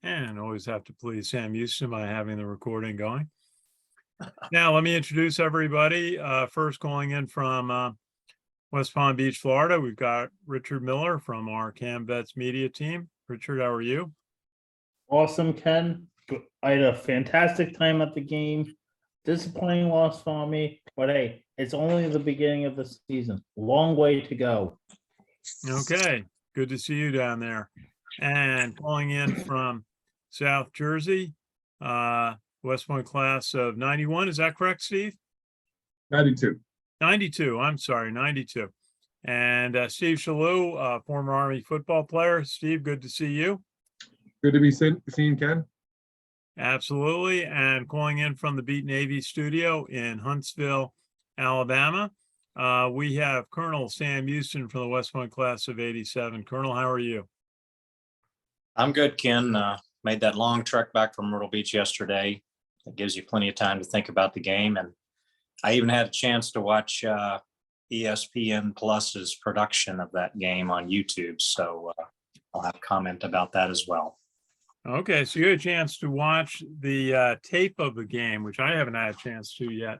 And always have to please Sam Houston by having the recording going. Now, let me introduce everybody. First, calling in from West Palm Beach, Florida, we've got Richrd Miller from our CaMMVetsMedia team. Richrd, how are you? Awesome, Ken. I had a fantastic time at the game. Disappointing loss for me, but hey, it's only the beginning of the season. Long way to go. Okay, good to see you down there. And calling in from South Jersey, West Point class of 91. Is that correct, Steve? 92. 92. I'm sorry, 92. And Steve Shalou, former Army football player. Steve, good to see you. Good to be seen, Ken. Absolutely. And calling in from the Beat Navy studio in Huntsville, Alabama, we have Colonel Sam Houston from the West Point class of 87. Colonel, how are you? I'm good, Ken. Made that long trek back from Myrtle Beach yesterday. It gives you plenty of time to think about the game. And I even had a chance to watch ESPN Plus's production of that game on YouTube. So I'll have a comment about that as well. Okay, so you had a chance to watch the tape of the game, which I haven't had a chance to yet.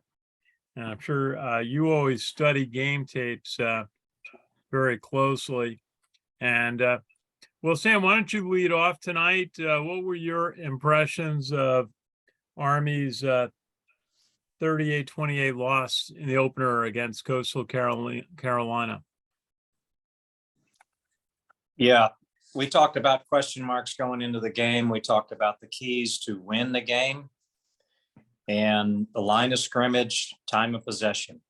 And I'm sure you always study game tapes very closely. And well, Sam, why don't you lead off tonight? What were your impressions of Army's 38-28 loss in the opener against Coastal Carolina? Yeah, we talked about question marks going into the game. We talked about the keys to win the game and the line of scrimmage, time of possession.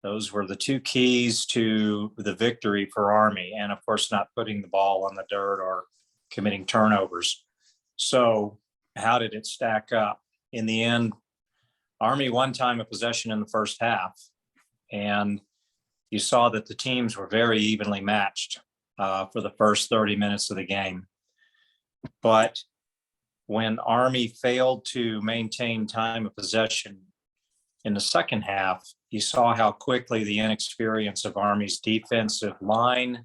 Those were the two keys to the victory for Army. And of course, not putting the ball on the dirt or committing turnovers. So how did it stack up? In the end, Army won time of possession in the first half. And you saw that the teams were very evenly matched for the first 30 minutes of the game. But when Army failed to maintain time of possession in the second half, you saw how quickly the inexperience of Army's defensive line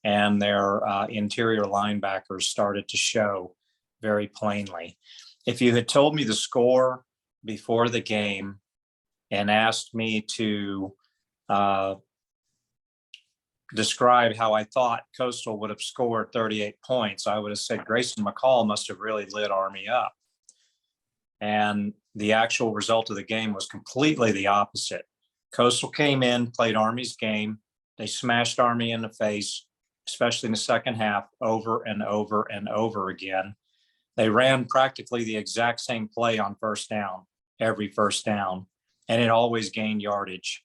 and their interior linebackers started to show very plainly. If you had told me the score before the game and asked me to describe how I thought Coastal would have scored 38 points, I would have said Grayson McCall must have really lit Army up. And the actual result of the game was completely the opposite. Coastal came in, played Army's game. They smashed Army in the face, especially in the second half, over and over and over again. They ran practically the exact same play on first down, every first down, and it always gained yardage.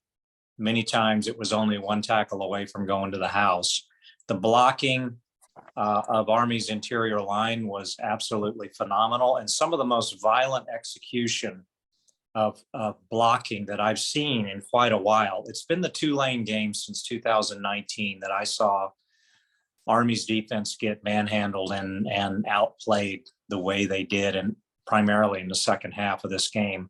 Many times it was only one tackle away from going to the house. The blocking of Army's interior line was absolutely phenomenal, and some of the most violent execution of blocking that I've seen in quite a while. It's been the two-lane game since 2019 that I saw Army's defense get manhandled and outplayed the way they did, and primarily in the second half of this game.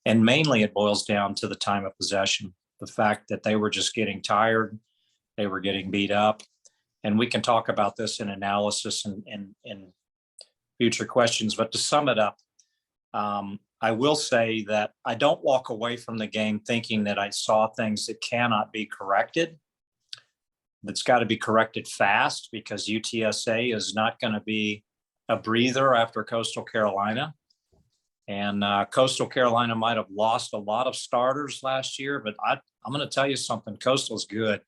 And mainly it boils down to the time of possession, the fact that they were just getting tired, they were getting beat up. And we can talk about this in analysis and in future questions. But to sum it up, I will say that I don't walk away from the game thinking that I saw things that cannot be corrected. That's got to be corrected fast, because UTSA is not going to be a breather after Coastal Carolina. And Coastal Carolina might have lost a lot of starters last year, but I'm going to tell you something. Coastal's good.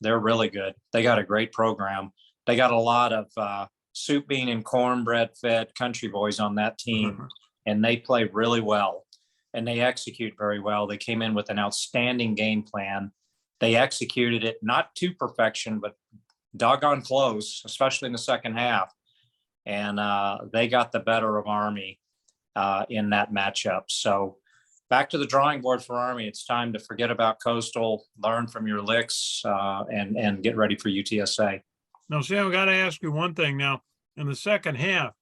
They're really good. They got a great program. They got a lot of soup, bean, and cornbread fed country boys on that team, and they play really well, and they execute very well. They came in with an outstanding game plan. They executed it, not to perfection, but doggone close, especially in the second half. And they got the better of Army in that matchup. So back to the drawing board for Army. It's time to forget about Coastal, learn from your licks, and get ready for UTSA. Now, Sam, I got to ask you one thing now. In the second half,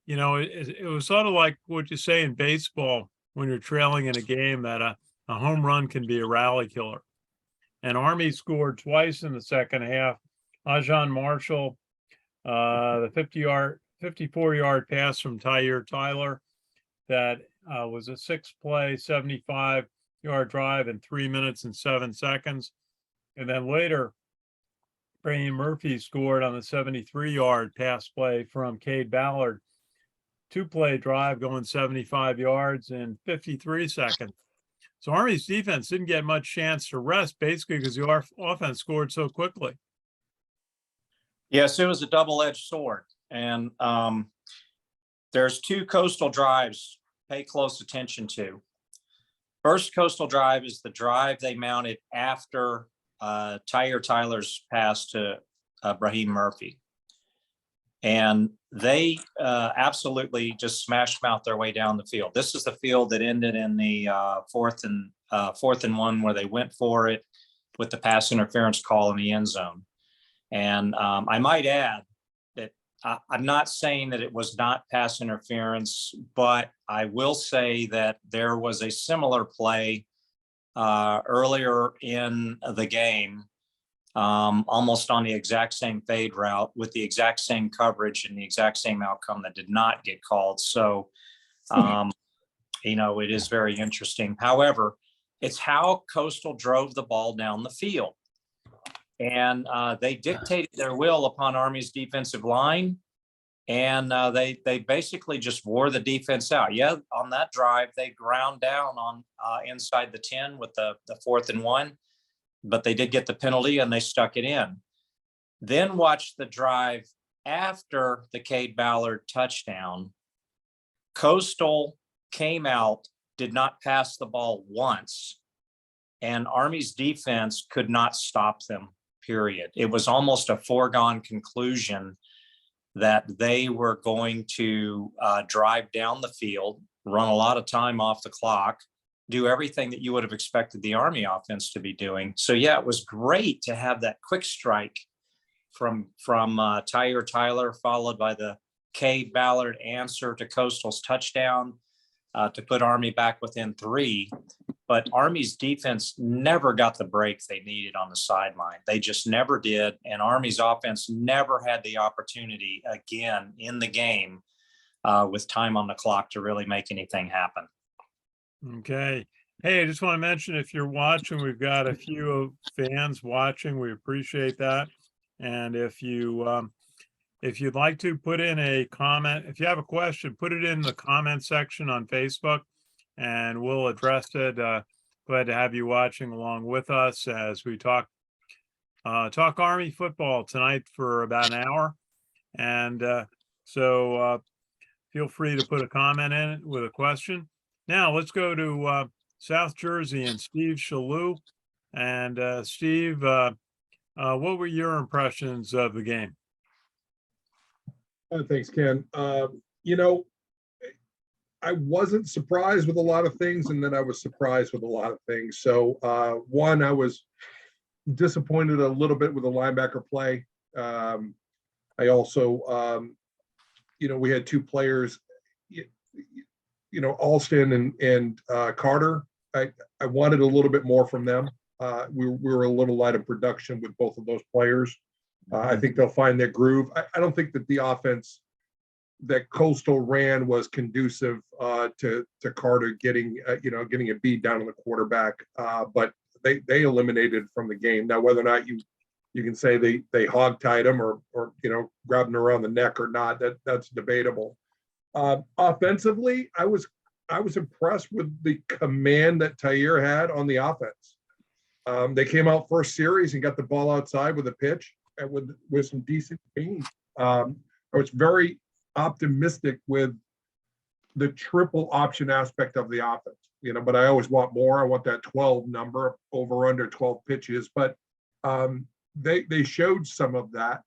you know, it was sort of like what you say in baseball when you're trailing in a game, that a home run can be a rally killer. And Army scored twice in the second half. Ajon Marshall, the 50-yard 54-yard pass from Tyler that was a 6-play, 75-yard drive in 3 minutes and 7 seconds. And then later, Brandon Murphy scored on the 73-yard pass play from Cade Ballard. 2-play drive going 75 yards in 53 seconds. So Army's defense didn't get much chance to rest, basically because the offense scored so quickly. Yes, it was a double-edged sword. And there's 2 Coastal drives pay close attention to. First Coastal drive is the drive they mounted after Tyler's pass to Brahim Murphy. And they absolutely just smash mouth their way down the field. This is the field that ended in the fourth and 1 where they went for it with the pass interference call in the end zone. And I might add that I'm not saying that it was not pass interference, but I will say that there was a similar play earlier in the game, almost on the exact same fade route with the exact same coverage and the exact same outcome that did not get called. So, it is very interesting. However, it's how Coastal drove the ball down the field. And they dictated their will upon Army's defensive line. And they basically just wore the defense out. Yeah, on that drive, they ground down on inside the 10 with the 4th and 1, but they did get the penalty and they stuck it in. Then watch the drive after the Cade Ballard touchdown. Coastal came out, did not pass the ball once, and Army's defense could not stop them, period. It was almost a foregone conclusion that they were going to drive down the field, run a lot of time off the clock, do everything that you would have expected the Army offense to be doing. So yeah, it was great to have that quick strike from Tyler, followed by the Cade Ballard answer to Coastal's touchdown to put Army back within 3. But Army's defense never got the break they needed on the sideline. They just never did. And Army's offense never had the opportunity again in the game with time on the clock to really make anything happen. Okay. Hey, I just want to mention, if you're watching, we've got a few fans watching. We appreciate that. And if you'd like to put in a comment, if you have a question, put it in the comment section on Facebook and we'll address it. Glad to have you watching along with us as we talk Army football tonight for about an hour. And so feel free to put a comment in it with a question. Now let's go to South Jersey and Steve Shalou. And Steve, what were your impressions of the game? Thanks, Ken. I wasn't surprised with a lot of things, and then I was surprised with a lot of things. So one, I was disappointed a little bit with the linebacker play. I also, we had 2 players, Alston and Carter. I wanted a little bit more from them. We were a little light of production with both of those players. I think they'll find their groove. I don't think that the offense that Coastal ran was conducive to Carter getting a beat down on the quarterback. But they eliminated from the game. Now, whether or not you can say they hog-tied him or grabbed him around the neck or not, that's debatable. Offensively, I was impressed with the command that Tyre had on the offense. They came out first series and got the ball outside with a pitch and with some decent speed. I was very optimistic with the triple option aspect of the offense, but I always want more. I want that 12 number, over under 12 pitches, but they showed some of that,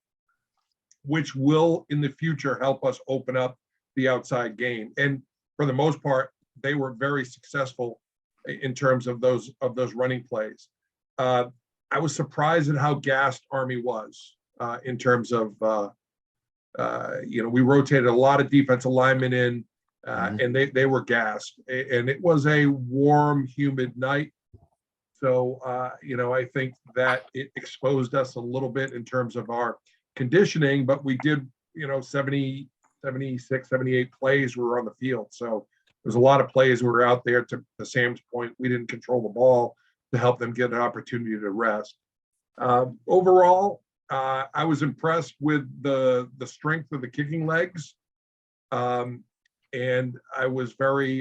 which will in the future help us open up the outside game. And for the most part, they were very successful in terms of those running plays. I was surprised at how gassed Army was in terms of, we rotated a lot of defensive linemen in, and they were gassed. And it was a warm, humid night. So, I think that it exposed us a little bit in terms of our conditioning, but we did, 70 76, 78 plays we were on the field. So there's a lot of plays we were out there. To Sam's point, we didn't control the ball to help them get an opportunity to rest. Overall, I was impressed with the strength of the kicking legs. And I was very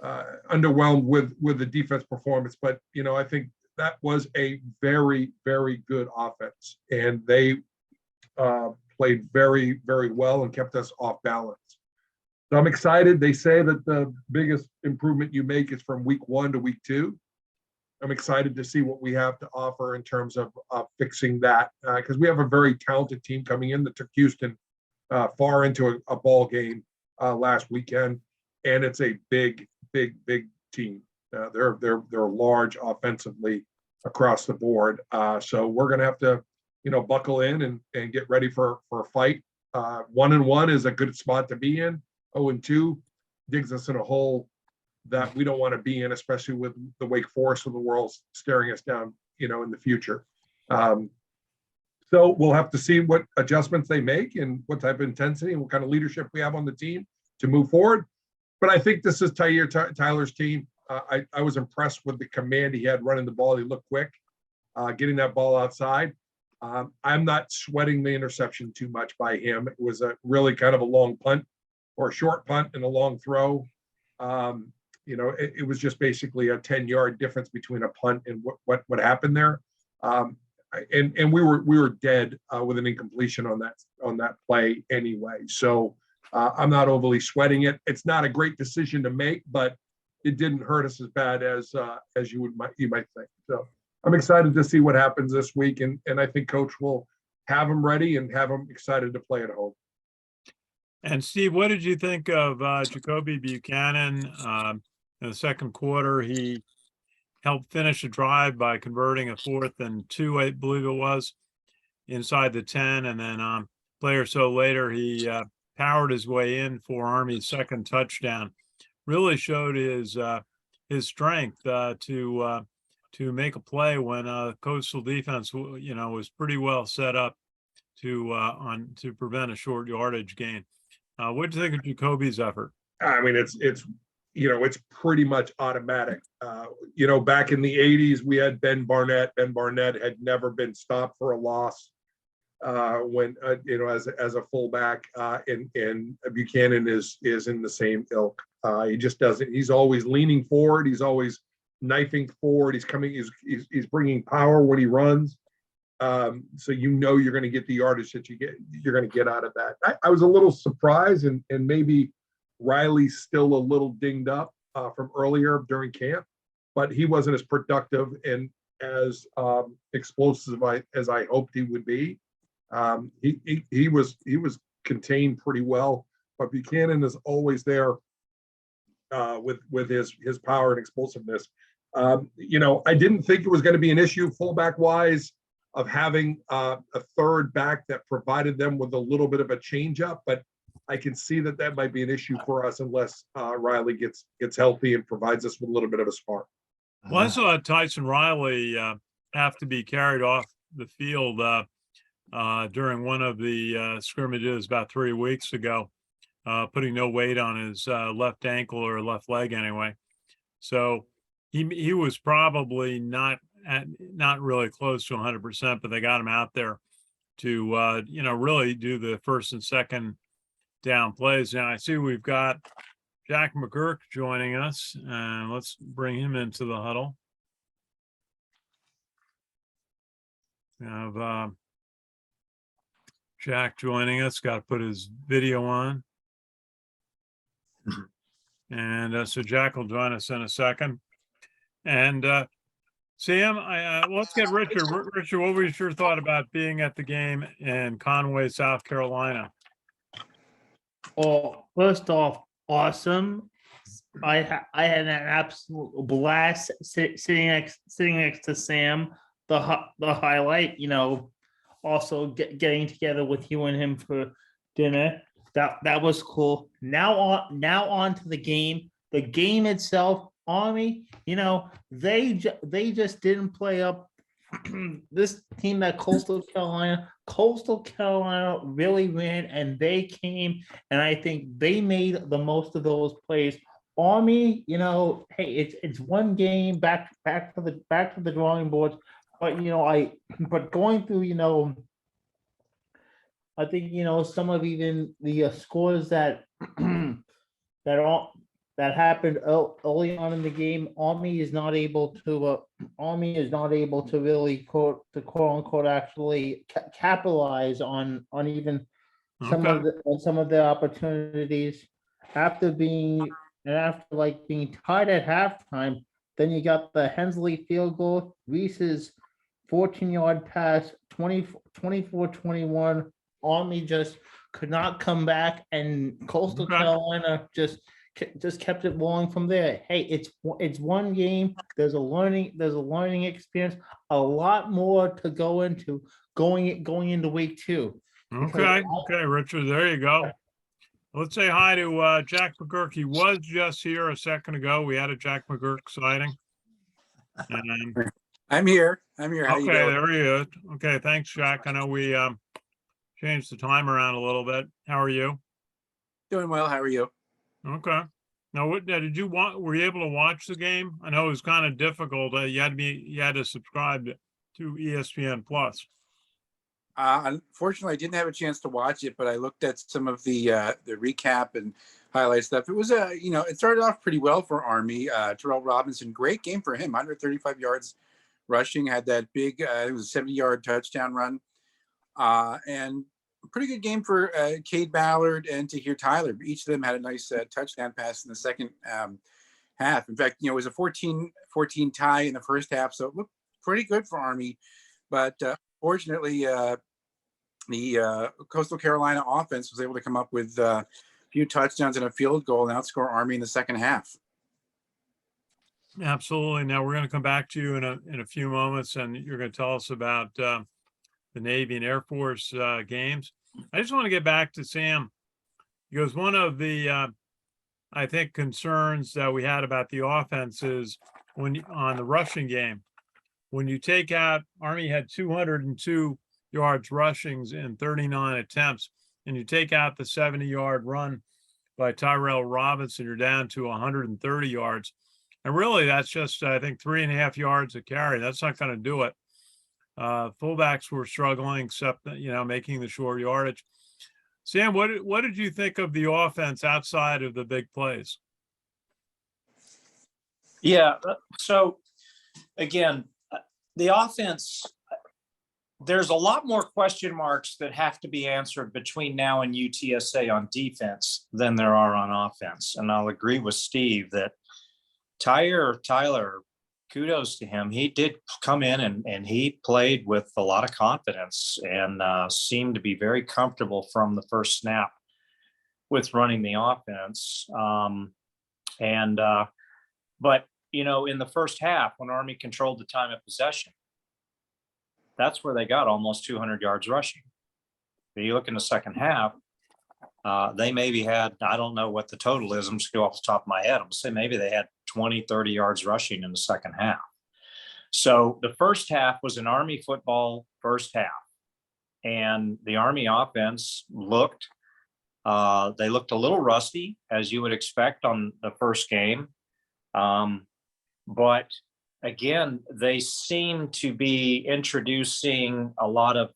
underwhelmed with the defense performance. But, you know, I think that was a very, very good offense. And they played very, very well and kept us off balance. So I'm excited. They say that the biggest improvement you make is from week 1 to week 2. I'm excited to see what we have to offer in terms of fixing that, because we have a very talented team coming in that took Houston far into a ball game last weekend, and it's a big team. They're large offensively across the board, so we're going to have to, you know, buckle in and get ready for a fight. 1-1 is a good spot to be in. 0-2 digs us in a hole that we don't want to be in, especially with the Wake Forest of the world staring us down, you know, in the future. So we'll have to see what adjustments they make and what type of intensity and what kind of leadership we have on the team to move forward. But I think this is Tyler's team. I was impressed with the command he had running the ball. He looked quick, getting that ball outside. I'm not sweating the interception too much by him. It was a really kind of a long punt or a short punt and a long throw. You know, it was just basically a 10-yard difference between a punt and what happened there. And we were dead with an incompletion on that play anyway. So I'm not overly sweating it. It's not a great decision to make, but it didn't hurt us as bad as you might think. So I'm excited to see what happens this week, and I think Coach will have them ready and have them excited to play at home. And Steve, what did you think of Jacoby Buchanan? In the second quarter, he helped finish a drive by converting a 4th and 2, I believe it was, inside the 10. And then play or so later, he powered his way in for Army's second touchdown. Really showed his strength to make a play when Coastal defense, you know, was pretty well set up to prevent a short yardage gain. What do you think of Jacoby's effort? I mean, it's you know, it's pretty much automatic. You know, back in the 80s, we had Ben Barnett. Ben Barnett had never been stopped for a loss when, you know, as a fullback, and Buchanan is in the same ilk. He just doesn't, he's always leaning forward. He's always knifing forward. He's bringing power when he runs. So, you know, you're going to get the yardage that you're going to get out of that. I was a little surprised, and maybe Riley's still a little dinged up from earlier during camp, but he wasn't as productive and as explosive as I hoped he would be. He was contained pretty well, but Buchanan is always there with his power and explosiveness. You know, I didn't think it was going to be an issue fullback wise of having a third back that provided them with a little bit of a change up, but I can see that might be an issue for us unless Riley gets healthy and provides us with a little bit of a spark. Well, I saw Tyson Riley have to be carried off the field during one of the scrimmages about 3 weeks ago, putting no weight on his left ankle or left leg anyway. So he was probably not really close to 100%, but they got him out there to you know, really do the first and second down plays. Now I see we've got Jack McGuirk joining us, and let's bring him into the huddle. We have Jack joining us. Got to put his video on. And so Jack will join us in a second. And Sam, let's get Richrd. Richrd, what was your thought about being at the game in Conway, South Carolina? Well, first off, awesome. I had an absolute blast sitting next to Sam. The highlight, you know, also getting together with you and him for dinner. That was cool. Now on to the game. The game itself, Army, you know, they just didn't play up this team at Coastal Carolina really ran, and they came, and I think they made the most of those plays. Army, hey, it's one game, back to the drawing board. But but going through, I think some of even the scores that that all that happened early on in the game. Army is not able to really quote unquote actually capitalize on even Okay. some of the opportunities after being being tied at halftime. Then you got the Hensley field goal, Reese's 14-yard pass, 24-21. Army just could not come back, and Coastal Okay. Carolina just kept it rolling from there. Hey, it's one game. There's a learning experience. A lot more to go into going into week 2. Okay. Okay, Richard, there you go. Let's say hi to Jack McGuirk. He was just here a second ago. We had a Jack McGuirk sighting. And I'm here. How you okay, doing? there he is. Okay, thanks, Jack. I know we changed the time around a little bit. How are you? Doing well. How are you? Okay. Now, what did you want? Were you able to watch the game? I know it was kind of difficult. You had to subscribe to ESPN Plus. Unfortunately, I didn't have a chance to watch it, but I looked at some of the recap and highlight stuff. It was it started off pretty well for Army. Terrell Robinson, great game for him. 135 yards rushing, had that big, it was a 70-yard touchdown run, and a pretty good game for Cade Ballard and Tahir Tyler. Each of them had a nice touchdown pass in the second half. In fact, it was a 14-14 tie in the first half, so it looked pretty good for Army. But fortunately, the Coastal Carolina offense was able to come up with a few touchdowns and a field goal and outscore Army in the second half. Absolutely. Now we're going to come back to you in a few moments, and you're going to tell us about the Navy and Air Force games. I just want to get back to Sam, because one of the I think concerns that we had about the offense is on the rushing game, when you take out, Army had 202 yards rushings in 39 attempts, and you take out the 70-yard run by Tyrell Robinson, you're down to 130 yards. And really, that's just, I think, 3.5 yards a carry. That's not going to do it. Fullbacks were struggling, except, making the short yardage. Sam, what did you think of the offense outside of the big plays? Yeah. So again, the offense, there's a lot more question marks that have to be answered between now and UTSA on defense than there are on offense. And I'll agree with Steve that Tyler, kudos to him. He did come in and he played with a lot of confidence and seemed to be very comfortable from the first snap with running the offense. But in the first half, when Army controlled the time of possession, that's where they got almost 200 yards rushing. But you look in the second half, they maybe had, I don't know what the total is, I'm just going off the top of my head, I'm going to say maybe they had 20, 30 yards rushing in the second half. So the first half was an Army football first half. And the Army offense looked a little rusty, as you would expect on the first game. But again, they seem to be introducing a lot of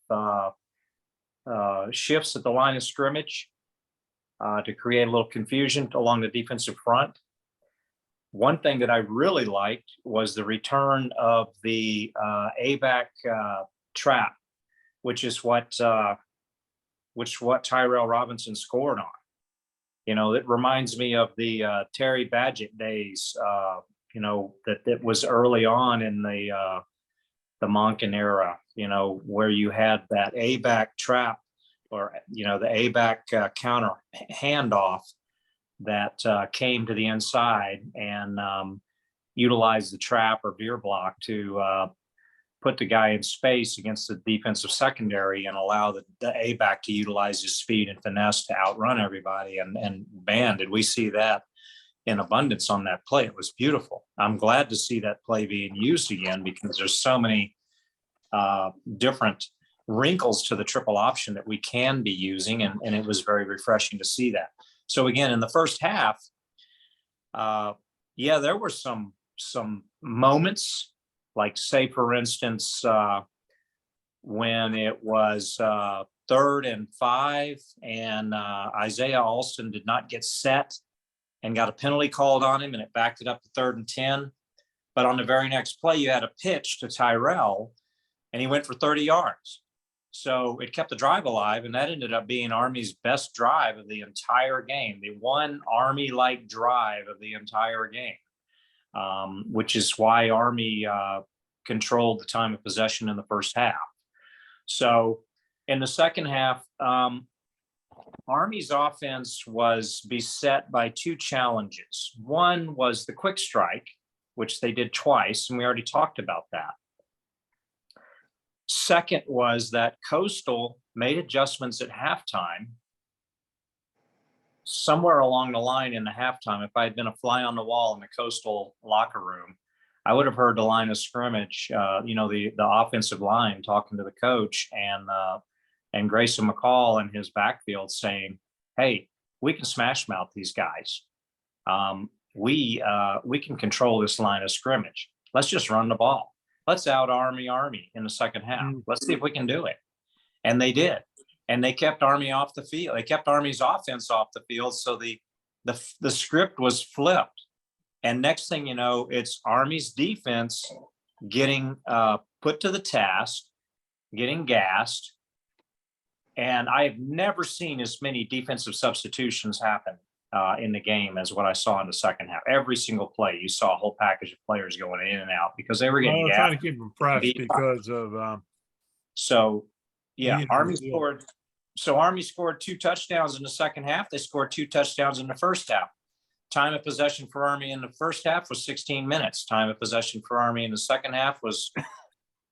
shifts at the line of scrimmage to create a little confusion along the defensive front. One thing that I really liked was the return of the A-back trap, which is what Tyrell Robinson scored on. It reminds me of the Terry Badgett days. That was early on in the Monken era. Where you had that A-back trap, or the A-back counter handoff that came to the inside and utilized the trap or veer block to put the guy in space against the defensive secondary and allow the A-back to utilize his speed and finesse to outrun everybody. And man, did we see that in abundance on that play. It was beautiful. I'm glad to see that play being used again, because there's so many different wrinkles to the triple option that we can be using, and it was very refreshing to see that. So again, in the first half, yeah, there were some moments, like say for instance, when it was 3rd and 5, and Isaiah Alston did not get set and got a penalty called on him, and it backed it up to 3rd and 10. But on the very next play, you had a pitch to Tyrell, and he went for 30 yards. So it kept the drive alive, and that ended up being Army's best drive of the entire game, the one Army-like drive of the entire game, which is why Army controlled the time of possession in the first half. So in the second half, Army's offense was beset by 2 challenges. One was the quick strike, which they did twice, and we already talked about that. Second was that Coastal made adjustments at halftime. Somewhere along the line in the halftime, if I had been a fly on the wall in the Coastal locker room, I would have heard the line of scrimmage, the offensive line talking to the coach, and Grayson McCall in his backfield saying, "Hey, we can smash mouth these guys. We can control this line of scrimmage. Let's just run the ball. Let's out Army in the second half. Let's see if we can do it." And they did. And they kept Army off the field. They kept Army's offense off the field. So the script was flipped. And next thing you know, it's Army's defense getting put to the task, getting gassed. And I've never seen as many defensive substitutions happen in the game as what I saw in the second half. Every single play, you saw a whole package of players going in and out because they were getting gassed. Trying to keep them fresh because of. So, yeah, Army deal. scored. So Army scored 2 touchdowns in the second half. They scored 2 touchdowns in the first half. Time of possession for Army in the first half was 16 minutes. Time of possession for Army in the second half was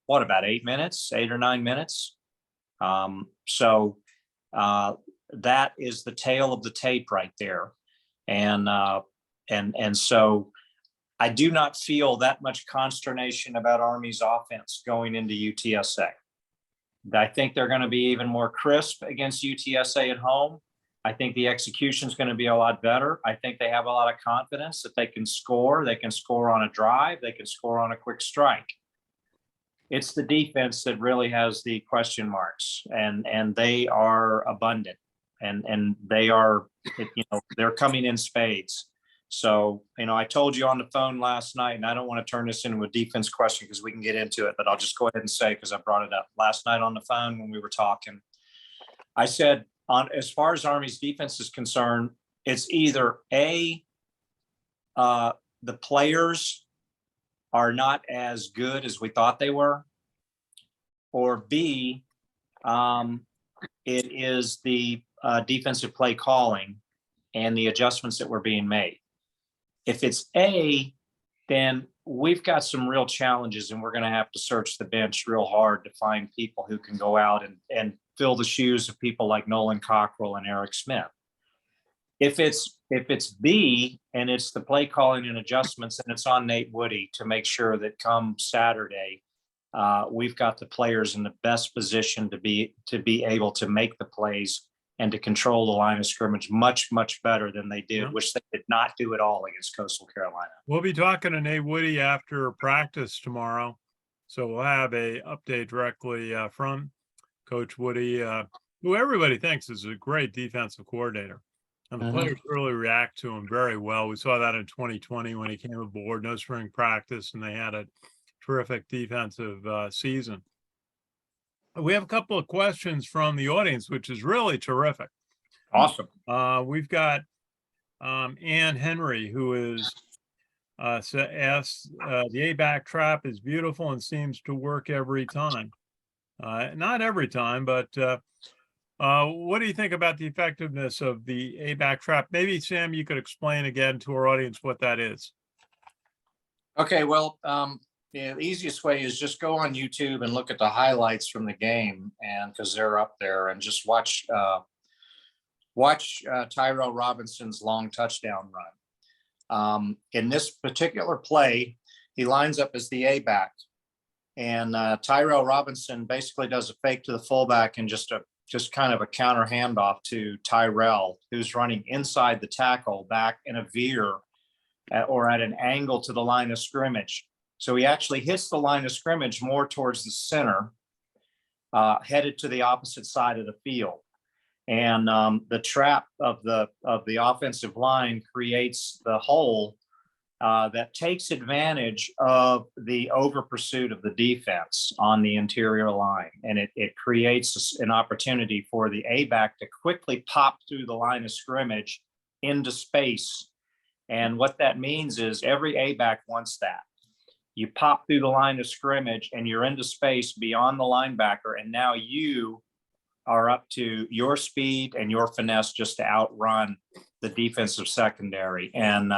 about 8 minutes, 8 or 9 minutes. So that is the tail of the tape right there. And so I do not feel that much consternation about Army's offense going into UTSA. I think they're going to be even more crisp against UTSA at home. I think the execution is going to be a lot better. I think they have a lot of confidence that they can score. They can score on a drive. They can score on a quick strike. It's the defense that really has the question marks, and they are abundant, and they are, they're coming in spades. So, I told you on the phone last night, and I don't want to turn this into a defense question because we can get into it, but I'll just go ahead and say, because I brought it up last night on the phone when we were talking, I said, as far as Army's defense is concerned, it's either the players are not as good as we thought they were, or B, it is the defensive play calling and the adjustments that were being made. If it's A, then we've got some real challenges, and we're going to have to search the bench real hard to find people who can go out and fill the shoes of people like Nolan Cockrell and Eric Smith. If it's B, and it's the play calling and adjustments, and it's on Nate Woody to make sure that come Saturday, we've got the players in the best position to be able to make the plays and to control the line of scrimmage much, much better than they did, which they did not do at all against Coastal Carolina. We'll be talking to Nate Woody after practice tomorrow. So we'll have a update directly from Coach Woody, who everybody thinks is a great defensive coordinator. And the players really react to him very well. We saw that in 2020 when he came aboard, no spring practice, and they had a terrific defensive season. We have a couple of questions from the audience, which is really terrific. Awesome. We've got Ann Henry, who is asked, the A-back trap is beautiful and seems to work every time. Not every time, but what do you think about the effectiveness of the A-back trap? Maybe, Sam, you could explain again to our audience what that is. Okay, well, the easiest way is just go on YouTube and look at the highlights from the game, and because they're up there, and just watch Tyrell Robinson's long touchdown run. In this particular play, he lines up as the A-back, and Tyrell Robinson basically does a fake to the fullback and just kind of a counter handoff to Tyrell, who's running inside the tackle back in a veer or at an angle to the line of scrimmage. So he actually hits the line of scrimmage more towards the center, headed to the opposite side of the field. And the trap of the offensive line creates the hole that takes advantage of the over pursuit of the defense on the interior line. And it creates an opportunity for the A-back to quickly pop through the line of scrimmage into space. And what that means is every A-back wants that. You pop through the line of scrimmage and you're into space beyond the linebacker. And now you are up to your speed and your finesse just to outrun the defensive secondary. And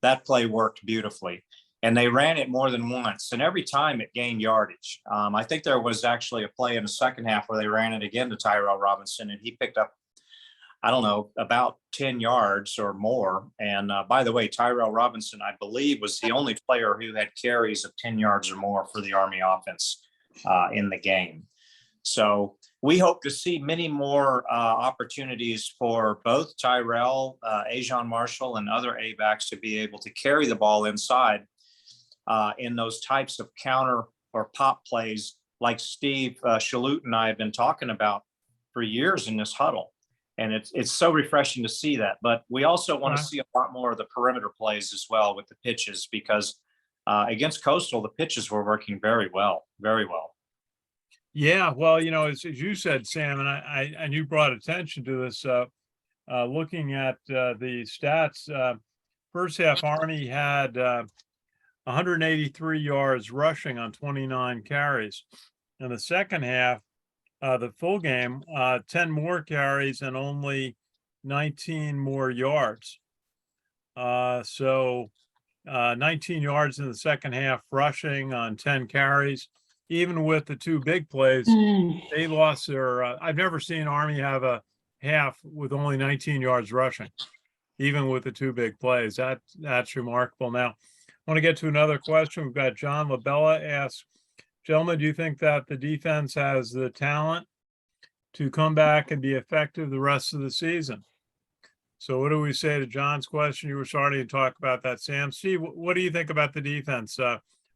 that play worked beautifully. And they ran it more than once. And every time it gained yardage. I think there was actually a play in the second half where they ran it again to Tyrell Robinson, and he picked up, I don't know, about 10 yards or more. And by the way, Tyrell Robinson, I believe, was the only player who had carries of 10 yards or more for the Army offense in the game. So we hope to see many more opportunities for both Tyrell, Ajon Marshall, and other A-backs to be able to carry the ball inside in those types of counter or pop plays like Steve Shalhoub and I have been talking about for years in this huddle. And it's so refreshing to see that. But we also want to see a lot more of the perimeter plays as well with the pitches, because against Coastal, the pitches were working very well, very well. Yeah, well, as you said, Sam, and you brought attention to this, looking at the stats, first half Army had 183 yards rushing on 29 carries. In the second half, the full game, 10 more carries and only 19 more yards. So 19 yards in the second half rushing on 10 carries. Even with the two big plays, they lost their, I've never seen Army have a half with only 19 yards rushing, even with the two big plays. That's remarkable. Now, I want to get to another question. We've got John Labella asks, gentlemen, do you think that the defense has the talent to come back and be effective the rest of the season? So what do we say to John's question? You were starting to talk about that, Sam. Steve, what do you think about the defense?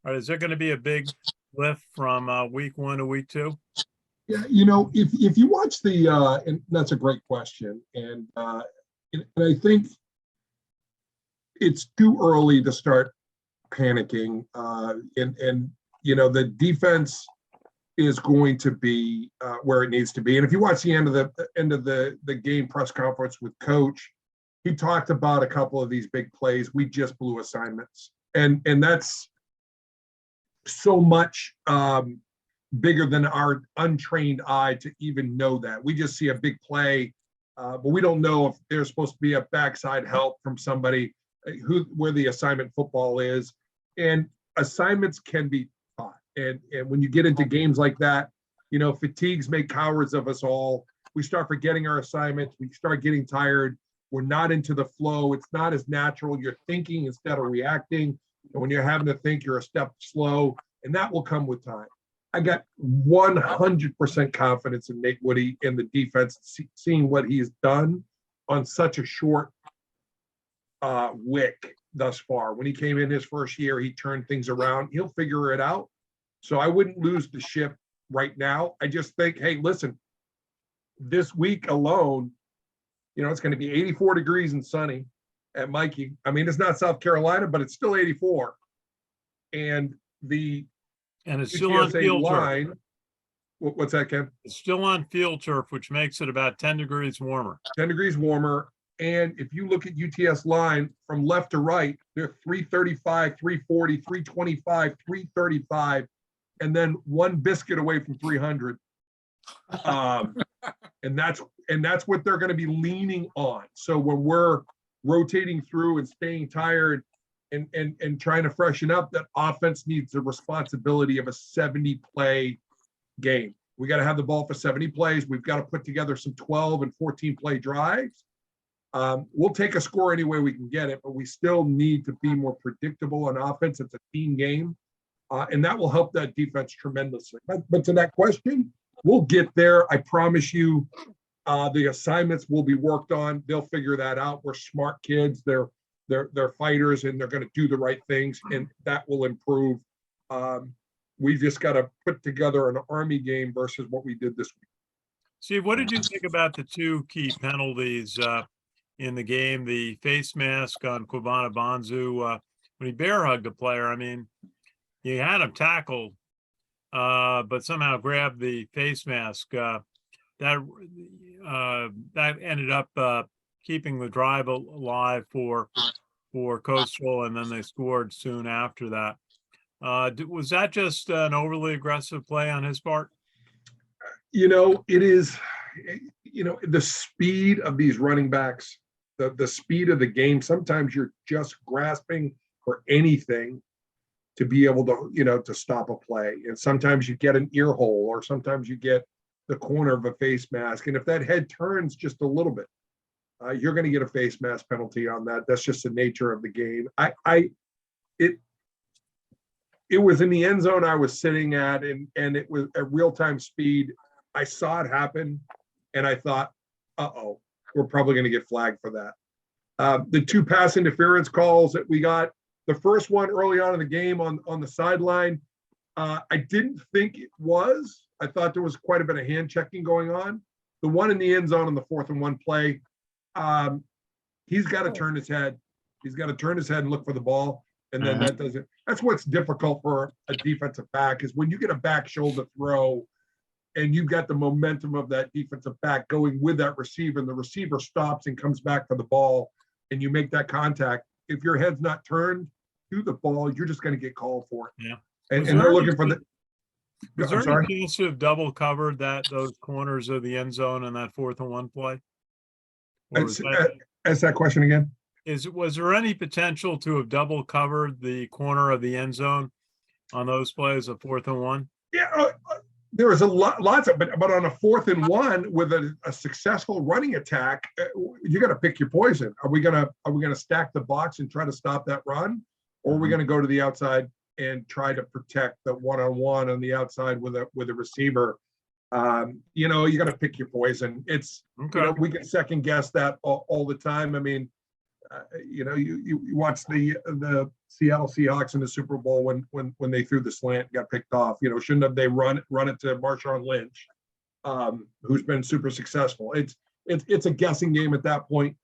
Is there going to be a big lift from week 1 to week 2? Yeah, if you watch and that's a great question, and I think it's too early to start panicking, and the defense is going to be where it needs to be. And if you watch the end of the game press conference with Coach, he talked about a couple of these big plays. We just blew assignments, and that's so much bigger than our untrained eye to even know that. We just see a big play, but we don't know if there's supposed to be a backside help from somebody where the assignment football is. And assignments can be taught. And when you get into games like that, fatigues make cowards of us all. We start forgetting our assignments. We start getting tired. We're not into the flow. It's not as natural. You're thinking instead of reacting. And when you're having to think, you're a step slow, and that will come with time. I got 100% confidence in Nate Woody in the defense, seeing what he's done on such a short wick thus far. When he came in his first year, he turned things around. He'll figure it out. So I wouldn't lose the ship right now. I just think, hey, listen, this week alone, it's going to be 84 degrees and sunny at Mikey. I mean, it's not South Carolina, but it's still 84. And it's still on field turf. What's that, Ken? It's still on field turf, which makes it about 10 degrees warmer. 10 degrees warmer. And if you look at UTS line from left to right, they're 335, 340, 325, 335, and then one biscuit away from 300. And that's what they're going to be leaning on. So when we're rotating through and staying tired and trying to freshen up, that offense needs the responsibility of a 70 play game. We got to have the ball for 70 plays. We've got to put together some 12 and 14 play drives. We'll take a score any way we can get it, but we still need to be more predictable on offense. It's a team game. And that will help that defense tremendously. But to that question, we'll get there. I promise you, the assignments will be worked on. They'll figure that out. We're smart kids. They're fighters, and they're going to do the right things, and that will improve. We've just got to put together an Army game versus what we did this week. Steve, what did you think about the two key penalties in the game? The face mask on Kwabena Bonzu when he bear hugged a player. I mean, he had him tackled, but somehow grabbed the face mask. That ended up keeping the drive alive for Coastal, and then they scored soon after that. Was that just an overly aggressive play on his part? It is, the speed of these running backs, the speed of the game. Sometimes you're just grasping for anything to be able to, to stop a play. And sometimes you get an ear hole, or sometimes you get the corner of a face mask. And if that head turns just a little bit, you're going to get a face mask penalty on that. That's just the nature of the game. It was in the end zone I was sitting at, and it was at real-time speed. I saw it happen, and I thought, uh-oh, we're probably going to get flagged for that. The two pass interference calls that we got, the first one early on in the game on the sideline, I didn't think it was. I thought there was quite a bit of hand checking going on. The one in the end zone on the 4th and 1 play, he's got to turn his head. He's got to turn his head and look for the ball. And then that doesn't, that's what's difficult for a defensive back, is when you get a back shoulder throw and you've got the momentum of that defensive back going with that receiver, and the receiver stops and comes back for the ball, and you make that contact. If your head's not turned to the ball, you're just going to get called for it. Yeah. And they're looking for the. Was there any chance to have double covered those corners of the end zone in that 4th and 1 play? Ask that question again. Was there any potential to have double covered the corner of the end zone on those plays of 4th and 1? Yeah, there was lots of, but on a 4th and 1 with a successful running attack, you got to pick your poison. Are we gonna stack the box and try to stop that run, or are we gonna go to the outside and try to protect the one-on-one on the outside with a receiver? You got to pick your poison. It's okay. We can second guess that all the time. I mean, you watch the Seattle Seahawks in the Super Bowl when they threw the slant and got picked off. Shouldn't have they run it to Marshawn Lynch, who's been super successful. It's a guessing game at that point.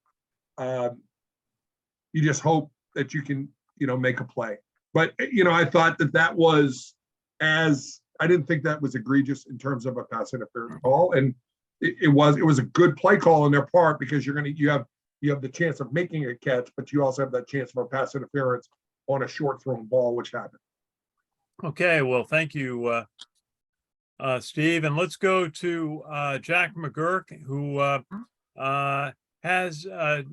You just hope that you can make a play. But I thought that was I didn't think that was egregious in terms of a pass interference call, and it was a good play call on their part, because you have the chance of making a catch, but you also have that chance for a pass interference on a short thrown ball, which happened. Okay, well, thank you, Steve. And let's go to Jack McGuirk, who has a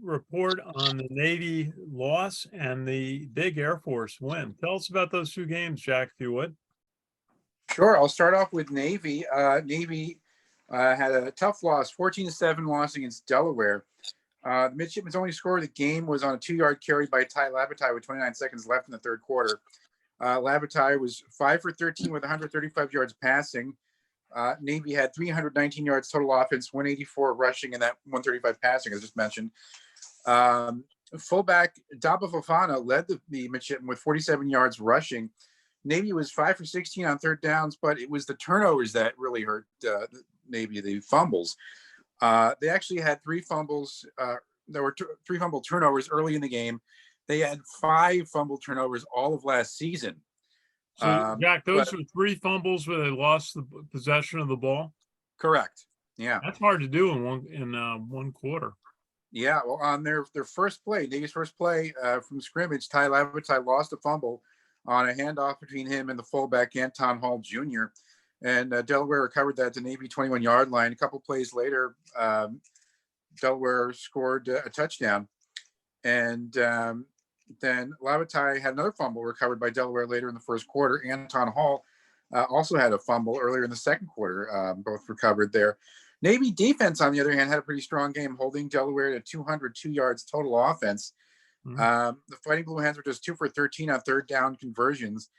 report on the Navy loss and the big Air Force win. Tell us about those two games, Jack, if you would. Sure. I'll start off with Navy. Navy had a tough loss, 14-7 loss against Delaware. The midshipman's only score of the game was on a 2-yard carry by Ty Labatai with 29 seconds left in the third quarter. Labatai was 5 for 13 with 135 yards passing. Navy had 319 yards total offense, 184 rushing, and that 135 passing, as just mentioned. Fullback Daba Fofana led the midshipman with 47 yards rushing. Navy was 5 for 16 on third downs, but it was the turnovers that really hurt Navy, the fumbles. They actually had 3 fumbles. There were 3 fumble turnovers early in the game. They had 5 fumble turnovers all of last season. So, Jack, those were 3 fumbles where they lost the possession of the ball? Correct. Yeah. That's hard to do in one quarter. Yeah. Well, on their first play, Navy's first play from scrimmage, Ty Labatai lost a fumble on a handoff between him and the fullback Anton Hall Jr. And Delaware recovered that to Navy 21-yard line. A couple plays later, Delaware scored a touchdown. And then Labatai had another fumble recovered by Delaware later in the first quarter. Anton Hall also had a fumble earlier in the second quarter, both recovered there. Navy defense, on the other hand, had a pretty strong game, holding Delaware to 202 yards total offense. The Fighting Blue Hens were just 2 for 13 on third down conversions.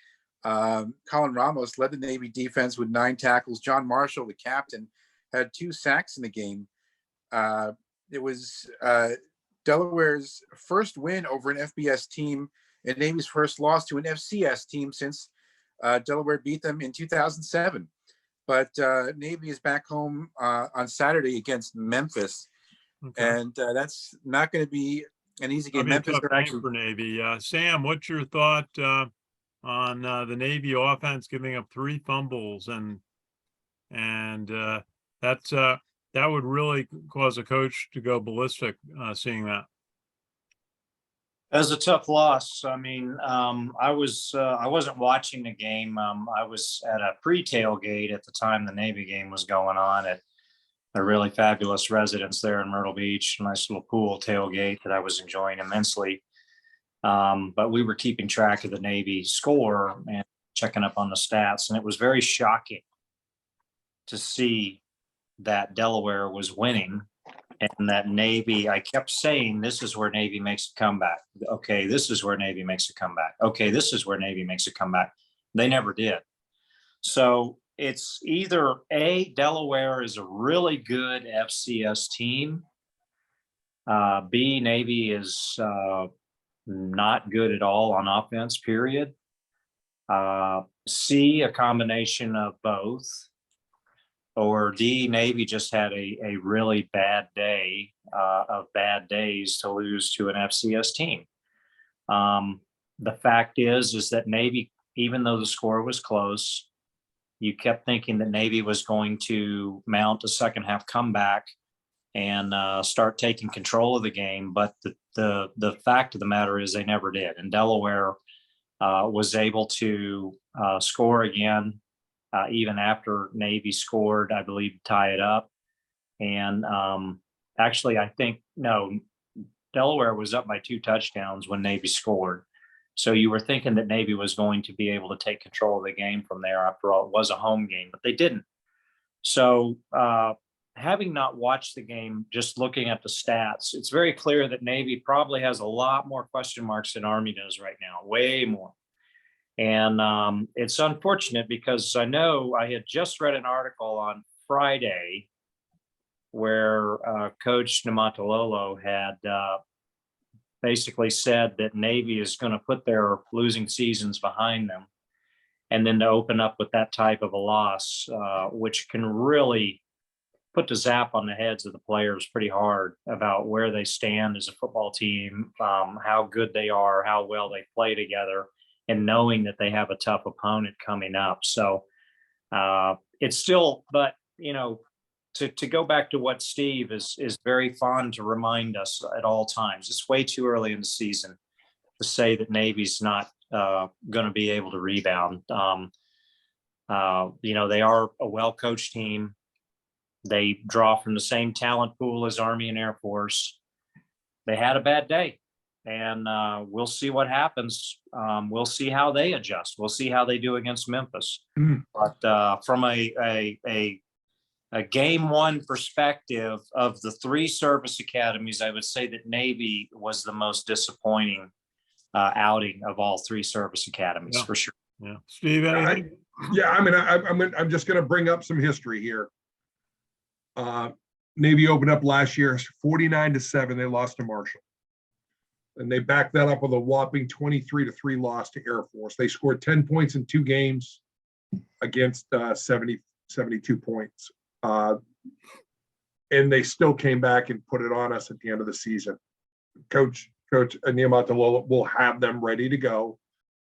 Colin Ramos led the Navy defense with 9 tackles. John Marshall, the captain, had 2 sacks in the game. It was Delaware's first win over an FBS team and Navy's first loss to an FCS team since Delaware beat them in 2007. But Navy is back home on Saturday against Memphis. Okay. And that's not going to be an easy game. That'd be a Memphis tough are game actually for Navy. Sam, what's your thought on the Navy offense giving up 3 fumbles and that would really cause a coach to go ballistic seeing that. As a tough loss. I mean, I wasn't watching the game. I was at a pre-tailgate at the time the Navy game was going on at a really fabulous residence there in Myrtle Beach, a nice little pool tailgate that I was enjoying immensely. But we were keeping track of the Navy score and checking up on the stats, and it was very shocking to see that Delaware was winning and that Navy, I kept saying, this is where Navy makes a comeback. Okay, this is where Navy makes a comeback. Okay, this is where Navy makes a comeback. They never did. So it's either A, Delaware is a really good FCS team. B, Navy is not good at all on offense, period. C, a combination of both. Or D, Navy just had a really bad day of bad days to lose to an FCS team. The fact is that Navy, even though the score was close, you kept thinking that Navy was going to mount a second half comeback and start taking control of the game. But the fact of the matter is they never did. And Delaware was able to score again. Even after Navy scored, I believe, to tie it up. And actually, I think, no, Delaware was up by 2 touchdowns when Navy scored. So you were thinking that Navy was going to be able to take control of the game from there. After all, it was a home game, but they didn't. So having not watched the game, just looking at the stats, it's very clear that Navy probably has a lot more question marks than Army does right now, way more. And it's unfortunate because I know I had just read an article on Friday where Coach Namatololo had basically said that Navy is going to put their losing seasons behind them. And then to open up with that type of a loss, which can really put the zap on the heads of the players pretty hard about where they stand as a football team, how good they are, how well they play together, and knowing that they have a tough opponent coming up. So it's still, but, you know, to go back to what Steve is very fond to remind us at all times, it's way too early in the season to say that Navy's not going to be able to rebound. You know, they are a well-coached team. They draw from the same talent pool as Army and Air Force. They had a bad day. And we'll see what happens. We'll see how they adjust. We'll see how they do against Memphis. But from a game one perspective of the 3 service academies, I would say that Navy was the most disappointing outing of all 3 service academies, for sure. Yeah, Steve, anything? I mean, I'm just going to bring up some history here. Navy opened up last year 49-7. They lost to Marshall. And they backed that up with a whopping 23-3 loss to Air Force. They scored 10 points in 2 games against 72 points. And they still came back and put it on us at the end of the season. Coach Niamatolola will have them ready to go.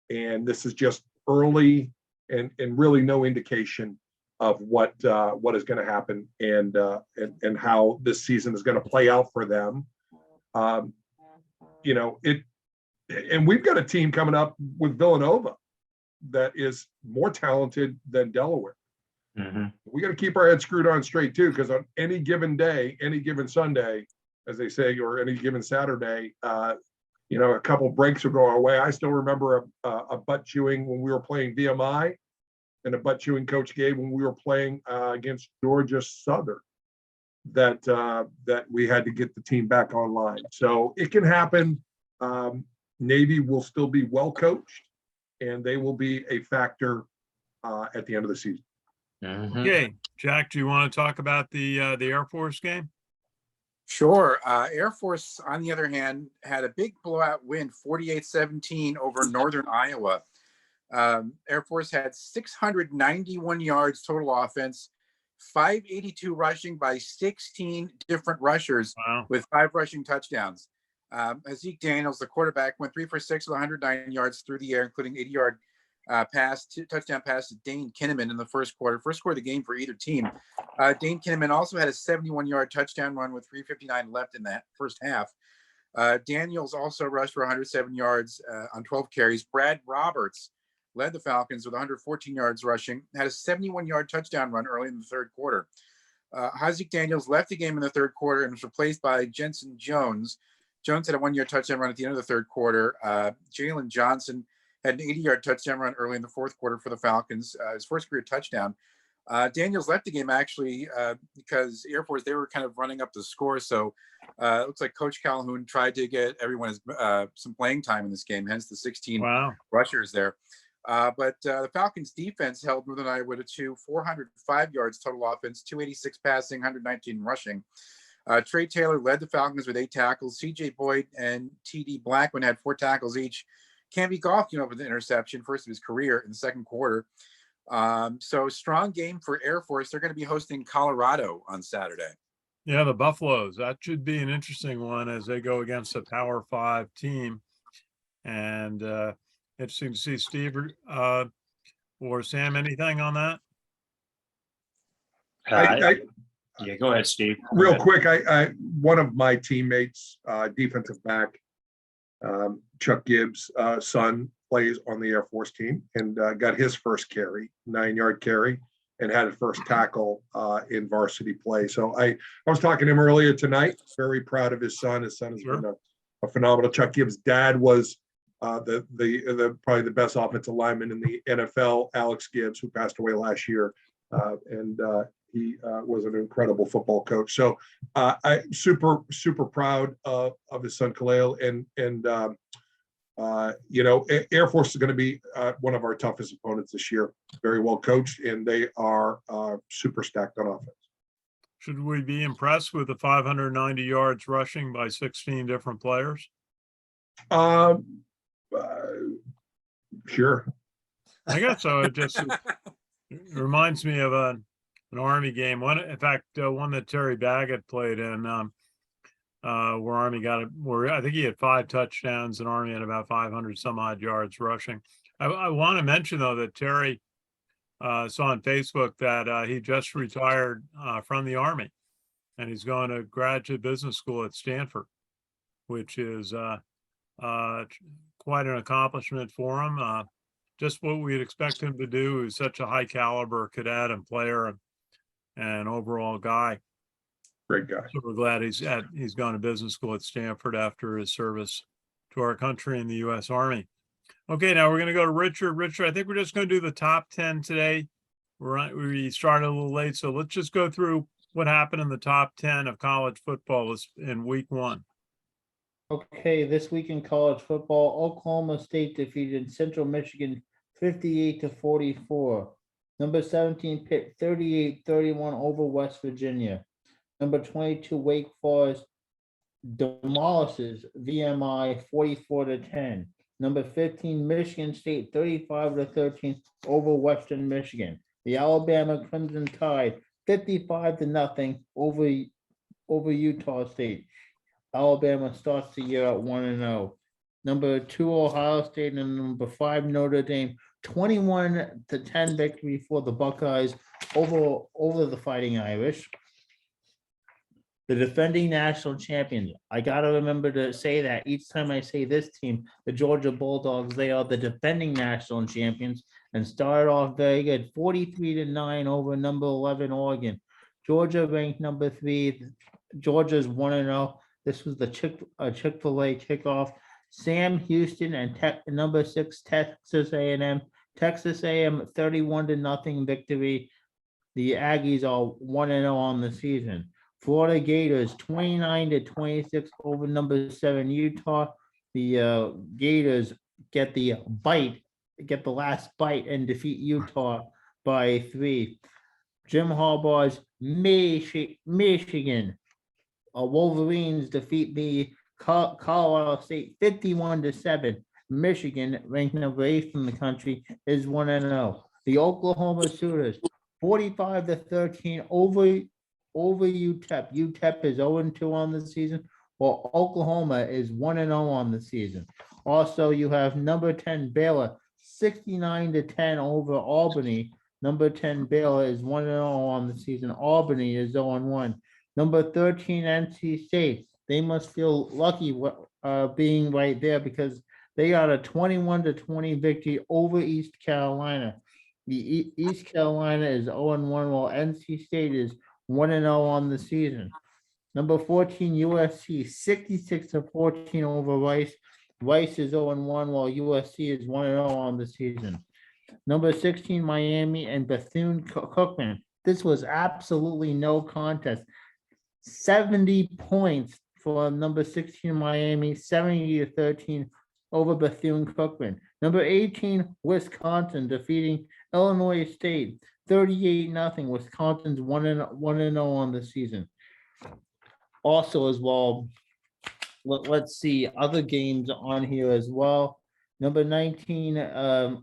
And this is just early and really no indication of what is going to happen and how this season is going to play out for them. You know, and we've got a team coming up with Villanova that is more talented than Delaware. Mm-hmm. We got to keep our heads screwed on straight too, because on any given day, any given Sunday, as they say, or any given Saturday, you know, a couple breaks will go our way. I still remember a butt chewing when we were playing VMI, and a butt chewing Coach Gabe when we were playing against Georgia Southern. That we had to get the team back online. So it can happen. Navy will still be well coached. and they will be a factor at the end of the season. Okay, Jack, do you want to talk about the Air Force game? Sure. Air Force, on the other hand, had a big blowout win, 48-17 over Northern Iowa. Air Force had 691 yards total offense, 582 rushing by 16 different rushers Wow. with 5 rushing touchdowns. Zeke Daniels, the quarterback, went 3 for 6 with 109 yards through the air, including 80-yard touchdown pass to Dane Kinnaman in the first quarter of the game for either team. Dane Kinnaman also had a 71-yard touchdown run with 3:59 left in that first half. Daniels also rushed for 107 yards on 12 carries. Brad Roberts led the Falcons with 114 yards rushing, had a 71-yard touchdown run early in the third quarter. Zeke Daniels left the game in the third quarter and was replaced by Jensen Jones. Jones had a 1-yard touchdown run at the end of the third quarter. Jalen Johnson had an 80-yard touchdown run early in the fourth quarter for the Falcons, his first career touchdown. Daniels left the game actually because Air Force, they were kind of running up the score. So it looks like Coach Calhoun tried to get everyone some playing time in this game, hence the 16 Wow. rushers there. But the Falcons defense held Northern Iowa to 405 yards total offense, 286 passing, 119 rushing. Trey Taylor led the Falcons with 8 tackles. CJ Boyd and TD Blackman had 4 tackles each. Canby Goff came up with an interception, first of his career in the second quarter. So strong game for Air Force. They're going to be hosting Colorado on Saturday. Yeah, the Buffaloes. That should be an interesting one as they go against a Power 5 team. And interesting to see Steve or Sam, anything on that? Yeah, go ahead, Steve. Real quick, I one of my teammates, defensive back, Chuck Gibbs' son, plays on the Air Force team and got his first carry, 9-yard carry, and had his first tackle in varsity play. So I was talking to him earlier tonight. Very proud of his son. His son has been a phenomenal. Chuck Gibbs' dad was the probably the best offensive lineman in the NFL, Alex Gibbs, who passed away last year, and he was an incredible football coach. So I'm super proud of his son Khalil, and Air Force is going to be one of our toughest opponents this year. Very well coached, and they are super stacked on offense. Should we be impressed with the 590 yards rushing by 16 different players? Sure. I guess so. It just reminds me of an Army game. One that Terry Baggett played in, where Army where I think he had 5 touchdowns and Army had about 500 some odd yards rushing. I want to mention though that Terry saw on Facebook that he just retired from the Army, and he's going to graduate business school at Stanford, which is quite an accomplishment for him. Just what we'd expect him to do. He's such a high caliber cadet and player and overall guy. Great guy. So we're glad he's gone to business school at Stanford after his service to our country in the U.S. Army. Okay, now we're going to go to Richrd. Richrd, I think we're just going to do the top 10 today. We started a little late, so let's just go through what happened in the top 10 of college football in week 1. Okay, this week in college football, Oklahoma State defeated Central Michigan 58-44. Number 17 Pitt 38-31 over West Virginia. Number 22 Wake Forest demolishes VMI 44-10. Number 15 Michigan State 35-13 over Western Michigan. The Alabama Crimson Tide 55-0 over Utah State. Alabama starts the year at 1-0. Number 2 Ohio State and number 5 Notre Dame 21-10 victory for the Buckeyes over the Fighting Irish. The defending national champions. I gotta remember to say that each time I say this team, the Georgia Bulldogs, they are the defending national champions and started off very good, 43-9 over number 11 Oregon. Georgia ranked number 3. Georgia's 1-0. This was the Chick-fil-A kickoff. Sam Houston and number 6 Texas A&M. Texas A&M 31-0 victory. The Aggies are 1-0 on the season. Florida Gators 29-26 over number 7 Utah. The Gators get the bite get the last bite and defeat Utah by 3. Jim Harbaugh's Michigan Wolverines defeat the Colorado State 51-7. Michigan, ranked number 8 in the country, is 1-0. The Oklahoma Sooners 45-13 over UTEP. UTEP is 0-2 on the season, while Oklahoma is 1-0 on the season. Also, you have number 10 Baylor 69-10 over Albany. Number 10 Baylor is 1-0 on the season. Albany is 0-1. Number 13 NC State. They must feel lucky being right there because they got a 21-20 victory over East Carolina. The East Carolina is 0-1, while NC State is 1-0 on the season. Number 14 USC 66-14 over Rice. Rice is 0-1, while USC is 1-0 on the season. Number 16 Miami and Bethune-Cookman. This was absolutely no contest. 70 points for number 16 Miami, 70-13 over Bethune-Cookman. Number 18 Wisconsin defeating Illinois State 38-0. Wisconsin's 1-0 on the season. Also as well, let's see other games on here as well. Number 19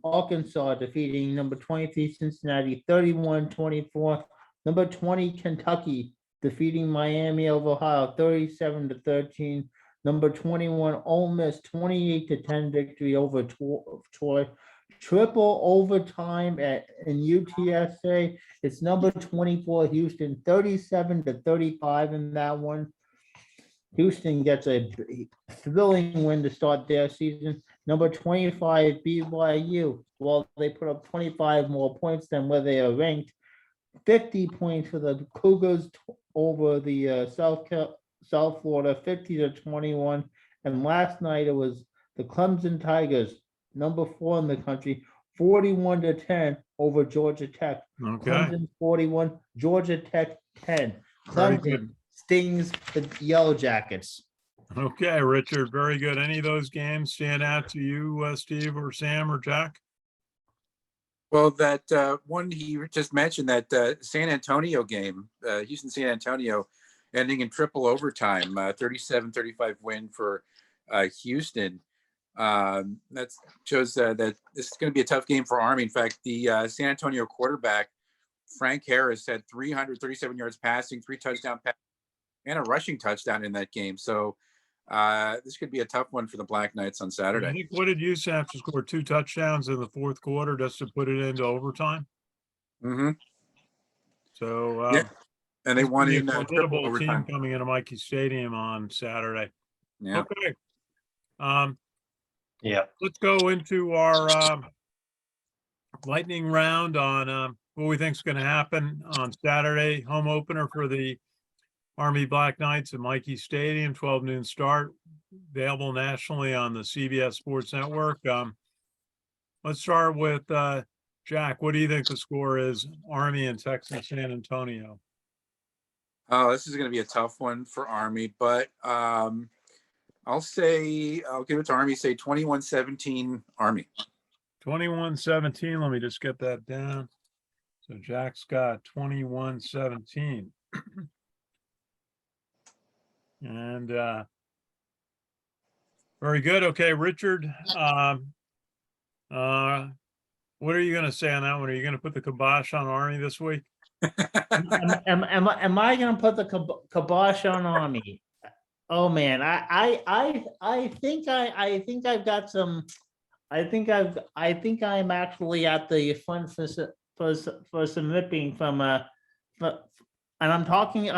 Arkansas defeating number 23 Cincinnati 31-24. Number 20 Kentucky defeating Miami of Ohio 37-13. Number 21 Ole Miss 28-10 victory over Troy. Triple overtime in UTSA. It's number 24 Houston 37-35 in that one. Houston gets a thrilling win to start their season. Number 25 BYU. Well, they put up 25 more points than where they are ranked. 50 points for the Cougars over the South Florida 50-21. And last night it was the Clemson Tigers, number 4 in the country, 41-10 over Georgia Tech. Okay, Clemson 41, Georgia Tech 10. Very Clemson good. stings the Yellow Jackets. okay, Richard, very good. Any of those games stand out to you, Steve or Sam or Jack? Well, that one he just mentioned, that San Antonio game, Houston-San Antonio, ending in triple overtime, 37-35 win for Houston. That shows that this is going to be a tough game for Army. In fact, the San Antonio quarterback, Frank Harris, had 337 yards passing, 3 touchdown passes, and a rushing touchdown in that game. So this could be a tough one for the Black Knights on I Saturday. think, what did UTSA have to score 2 touchdowns in the fourth quarter just to put it into overtime? Mm-hmm. So Yeah. And they it's won gonna be in a triple formidable team overtime. coming into Mikey Stadium on Saturday. Yeah. Okay. Yeah. Let's go into our lightning round on what we think is going to happen on Saturday. Home opener for the Army Black Knights at Mikey Stadium, 12 noon start, available nationally on the CBS Sports Network. Let's start with Jack. What do you think the score is? Army and Texas San Antonio. Oh, this is going to be a tough one for Army, but I'll give it to Army, say 21-17 Army. 21-17. Let me just get that down. So Jack's got 21-17. And very good. Okay, Richard. What are you going to say on that one? Are you going to put the kibosh on Army this week? Am I going to put the kibosh on Army? Oh man, I think I've got some. I think I'm actually at the fun for some ripping from and I'm talking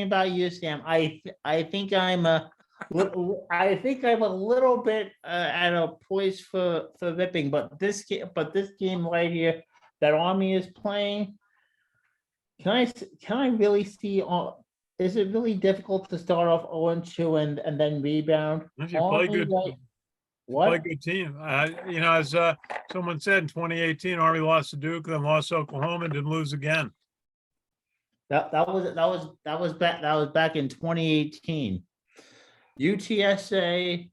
about you, Sam. I think I'm a little bit at a poise for ripping, but this game right here that Army is playing. Can I really see? Is it really difficult to start off 0-2 and then rebound? If you play good, play What? good team. As someone said in 2018, Army lost to Duke, then lost to Oklahoma, and didn't lose again. That was back in 2018. UTSA,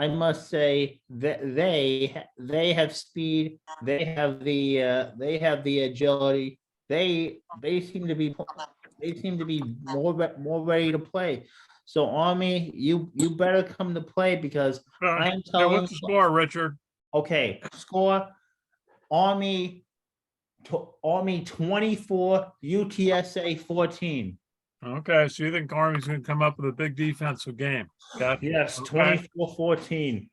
I must say that they have speed. They have the agility. They seem to be more ready to play. So Army, you better come to play because I'm Yeah, telling what's the you. score, Richard? Okay, score Army. Army 24, UTSA 14. Okay, so you think Army's gonna come up with a big defensive game? Gotcha. Yes, Okay. 24-14.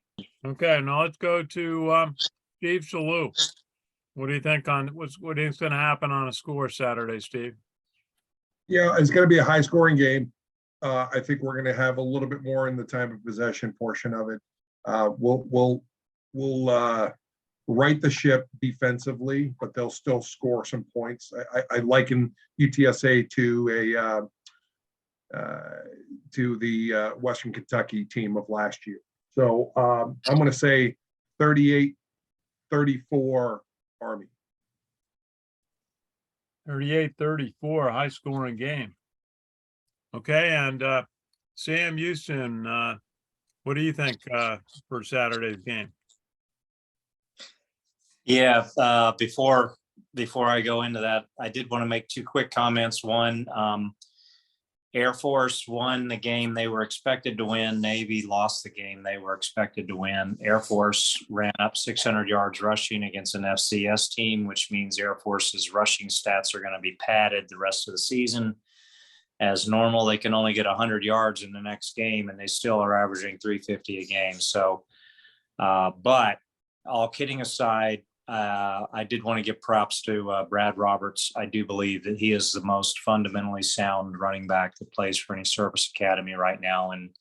Okay, now let's go to Steve Salou. What do you think on what do you think's gonna happen on a score Saturday, Steve? Yeah, it's going to be a high scoring game. I think we're going to have a little bit more in the time of possession portion of it. We'll right the ship defensively, but they'll still score some points. I liken UTSA to the Western Kentucky team of last year. So I'm going to say 38-34 Army. 38-34, high scoring game. Okay, and Sam Houston, what do you think for Saturday's game? Yeah, before I go into that, I did want to make two quick comments. One, Air Force won the game they were expected to win. Navy lost the game they were expected to win. Air Force ran up 600 yards rushing against an FCS team, which means Air Force's rushing stats are going to be padded the rest of the season. As normal, they can only get 100 yards in the next game, and they still are averaging 350 a game. So, but all kidding aside, I did want to give props to Brad Roberts. I do believe that he is the most fundamentally sound running back that plays for any service academy right now. And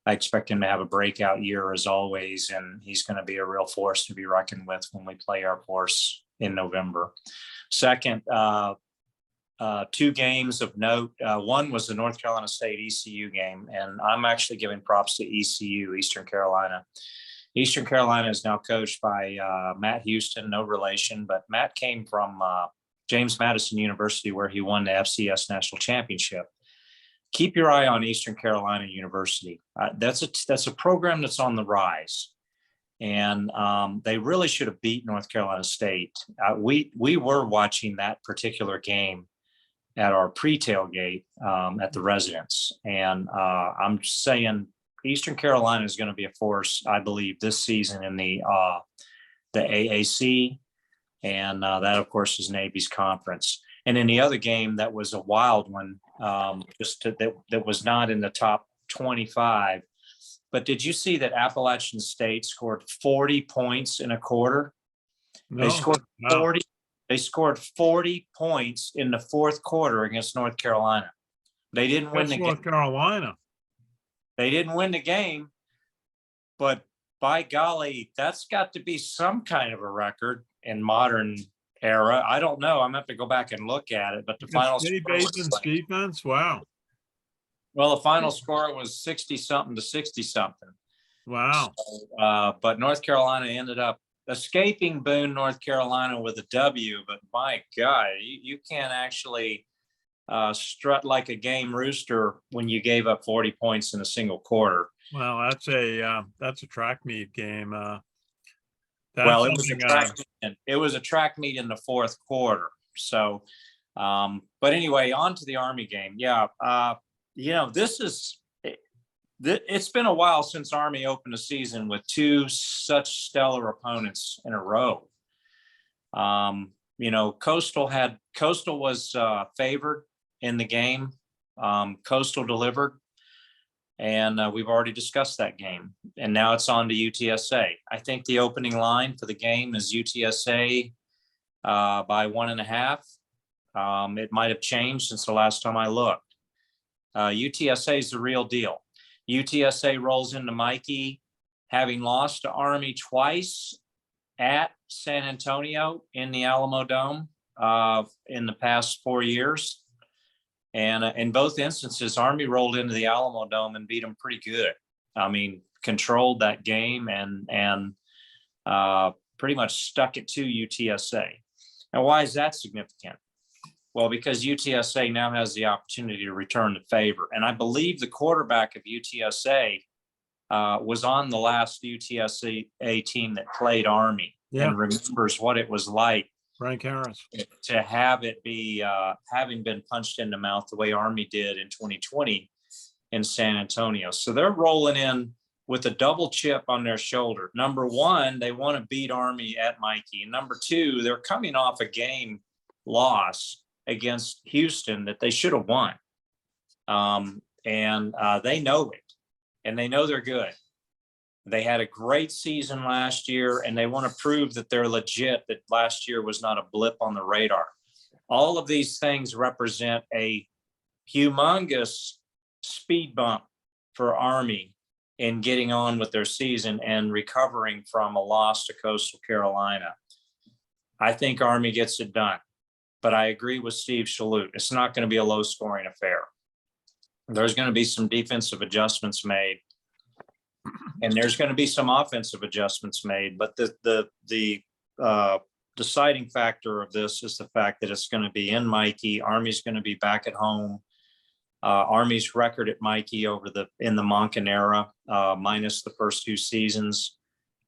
I expect him to have a breakout year as always. And he's going to be a real force to be reckoned with when we play Air Force in November. Second, two games of note. One was the North Carolina State ECU game. And I'm actually giving props to ECU, Eastern Carolina. Eastern Carolina is now coached by Matt Houston, no relation, but Matt came from James Madison University, where he won the FCS National Championship. Keep your eye on Eastern Carolina University. That's a program that's on the rise, and they really should have beat North Carolina State. We were watching that particular game at our pre-tailgate at the residence, and I'm saying Eastern Carolina is going to be a force, I believe, this season in the AAC, and that, of course, is Navy's conference. And in the other game, that was a wild one, that was not in the top 25. But did you see that Appalachian State scored 40 points in a quarter? No, They scored no. 40. They scored 40 points in the fourth quarter against North Carolina. They didn't win That's the North game. Carolina. They didn't win the game, but by golly, that's got to be some kind of a record in modern era. I don't know. I'm gonna have to go back and look at it, but the final Kenny score was Bateman's defense. Wow. well, the final score was 60-something to 60-something. Wow. But North Carolina ended up escaping Boone, North Carolina with a W. But my God, you can't actually strut like a game rooster when you gave up 40 points in a single quarter. Well, that's a track meet game. Well, it was a track meet in the fourth quarter. So, but anyway, on to the Army game. Yeah, it's been a while since Army opened a season with two such stellar opponents in a row. Coastal was favored in the game. Coastal delivered, and we've already discussed that game. And now it's on to UTSA. I think the opening line for the game is UTSA by 1.5. It might have changed since the last time I looked. UTSA is the real deal. UTSA rolls into Mikey, having lost to Army twice at San Antonio in the Alamo Dome in the past 4 years. And in both instances, Army rolled into the Alamo Dome and beat them pretty good. I mean, controlled that game and pretty much stuck it to UTSA. Now, why is that significant? Well, because UTSA now has the opportunity to return the favor. And I believe the quarterback of UTSA was on the last UTSA team that played Army Yeah. and remembers what it was like Frank Harris. to have it be having been punched in the mouth the way Army did in 2020 in San Antonio. So they're rolling in with a double chip on their shoulder. Number one, they want to beat Army at Mikey. And number two, they're coming off a game loss against Houston that they should have won. And they know it, and they know they're good. They had a great season last year, and they want to prove that they're legit, that last year was not a blip on the radar. All of these things represent a humongous speed bump for Army in getting on with their season and recovering from a loss to Coastal Carolina. I think Army gets it done, but I agree with Steve Shalhoub. It's not going to be a low scoring affair. There's going to be some defensive adjustments made, and there's going to be some offensive adjustments made. But the deciding factor of this is the fact that it's going to be in Mikey. Army's going to be back at home. Army's record at Mikey in the Monken era, minus the first two seasons,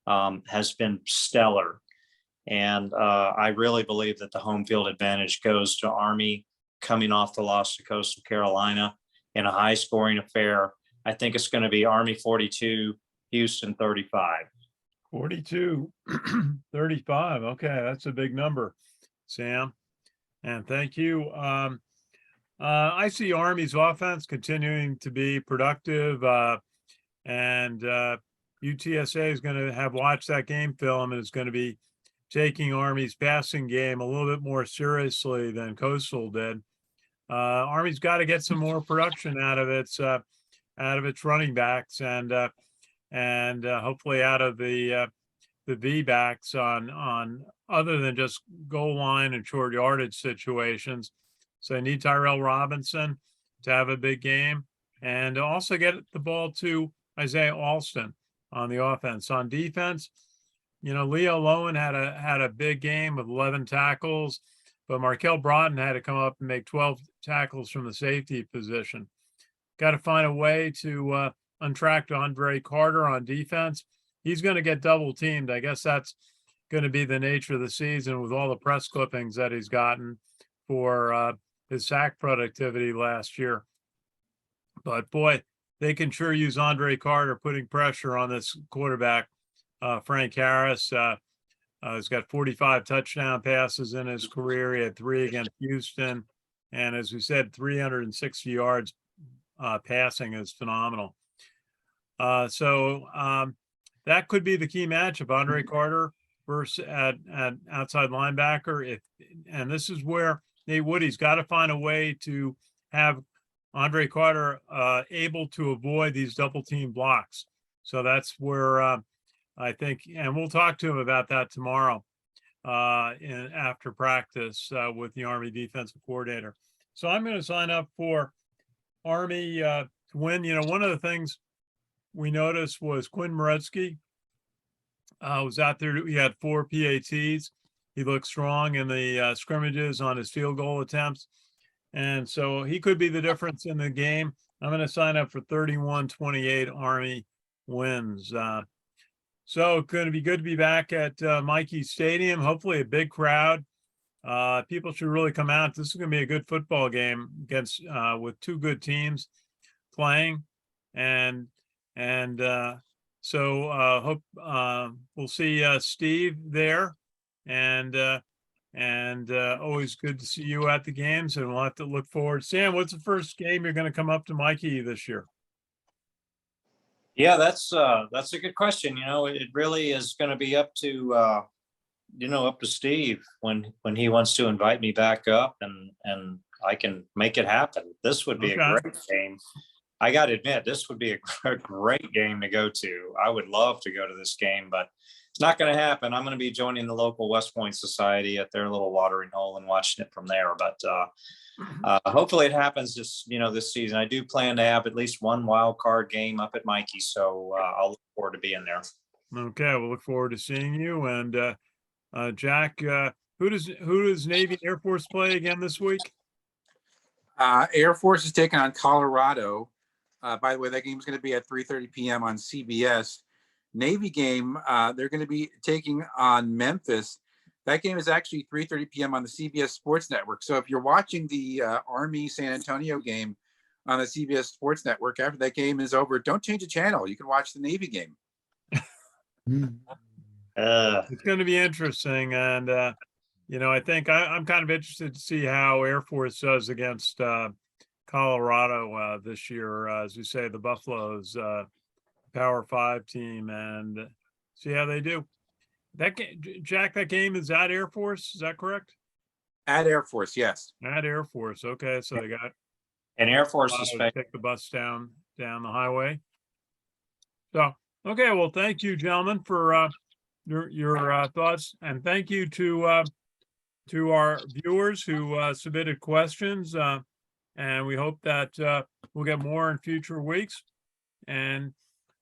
has been stellar. And I really believe that the home field advantage goes to Army coming off the loss to Coastal Carolina in a high scoring affair. I think it's going to be Army 42, Houston 35. 42, 35. Okay, that's a big number, Sam. And thank you. I see Army's offense continuing to be productive, and UTSA is going to have watched that game film and is going to be taking Army's passing game a little bit more seriously than Coastal did. Army's got to get some more production out of its running backs and hopefully out of the V backs on other than just goal line and short yardage situations. So they need Tyrell Robinson to have a big game and also get the ball to Isaiah Alston on the offense. On defense, Leo Lowen had a big game with 11 tackles, but Markel Broughton had to come up and make 12 tackles from the safety position. Got to find a way to untrack Andre Carter on defense. He's going to get double teamed. I guess that's going to be the nature of the season with all the press clippings that he's gotten for his sack productivity last year. But boy, they can sure use Andre Carter putting pressure on this quarterback, Frank Harris. He's got 45 touchdown passes in his career. He had 3 against Houston. And as we said, 360 yards passing is phenomenal. So that could be the key matchup, Andre Carter versus at outside linebacker. And this is where Nate Woody's got to find a way to have Andre Carter able to avoid these double team blocks. So that's where I think, and we'll talk to him about that tomorrow after practice with the Army defensive coordinator. So I'm going to sign up for Army to win. One of the things we noticed was Quinn Moretzky was out there. He had 4 PATs. He looked strong in the scrimmages on his field goal attempts. And so he could be the difference in the game. I'm going to sign up for 31-28 Army wins. So it's going to be good to be back at Mikey Stadium. Hopefully a big crowd. People should really come out. This is going to be a good football game against with 2 good teams playing. And so hope we'll see Steve there. And always good to see you at the games, and we'll have to look forward. Sam, what's the first game you're going to come up to Mikey this year? Yeah, that's a good question. It really is going to be up to up to Steve when he wants to invite me back up, and I can make it happen. This would be a great game. I got to admit, this would be a great game to go to. I would love to go to this game, but it's not going to happen. I'm going to be joining the local West Point Society at their little watering hole and watching it from there. But hopefully it happens this season. I do plan to have at least one wild card game up at Mikey, so I'll look forward to being there. Okay, we'll look forward to seeing you. And Jack, who does Navy and Air Force play again this week? Air Force is taking on Colorado. By the way, that game is going to be at 3:30 p.m. on CBS. Navy game, they're going to be taking on Memphis. That game is actually 3:30 p.m. on the CBS Sports Network. So if you're watching the Army San Antonio game on the CBS Sports Network after that game is over, don't change the channel. You can watch the Navy game. It's going to be interesting. And, I think I'm kind of interested to see how Air Force does against Colorado this year. As you say, the Buffaloes Power 5 team, and see how they do. That game, Jack, that game is at Air Force. Is that correct? At Air Force, yes. At Air Force. Okay. So they got And Air Force is take the bus down the highway. So, okay. Well, thank you, gentlemen, for your thoughts, and thank you to our viewers who submitted questions. And we hope that we'll get more in future weeks. And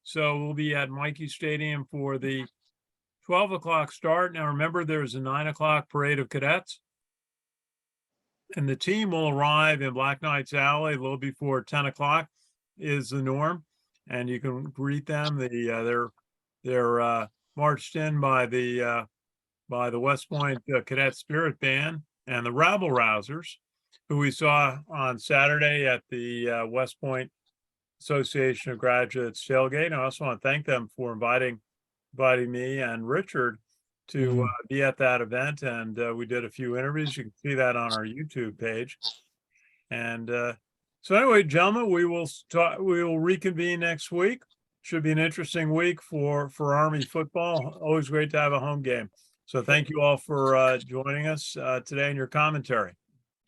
so we'll be at Mikey Stadium for the 12 o'clock start. Now, remember, there's a 9 o'clock parade of cadets. And the team will arrive in Black Knight's Alley a little before 10 o'clock is the norm. And you can greet them. They're marched in by the West Point Cadet Spirit Band and the Rabble Rousers, who we saw on Saturday at the West Point Association of Graduates tailgate. And I also want to thank them for inviting me and Richrd to be at that event. And we did a few interviews. You can see that on our YouTube page. And so anyway, gentlemen, we will reconvene next week. Should be an interesting week for Army football. Always great to have a home game. So thank you all for joining us today in your commentary.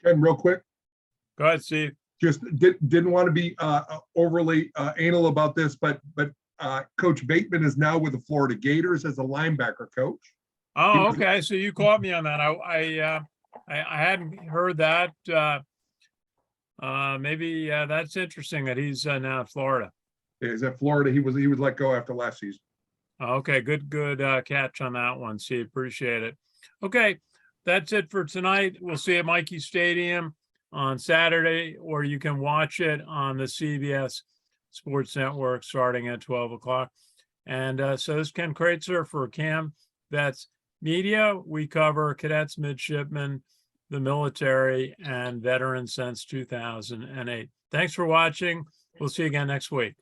Ken, real quick, Go ahead, Steve. just didn't want to be overly anal about this, but Coach Bateman is now with the Florida Gators as a linebacker coach. Oh, okay. So you caught me on that. I hadn't heard that. Maybe that's interesting that he's now in Florida. Is at Florida. He was let go after last season. Okay, good catch on that one. See, appreciate it. Okay, that's it for tonight. We'll see you at Mikey Stadium on Saturday, or you can watch it on the CBS Sports Network starting at 12 o'clock. And so this is Ken Kraetzer for CaMMVetsMedia. We cover cadets, midshipmen, the military, and veterans since 2008. Thanks for watching. We'll see you again next week.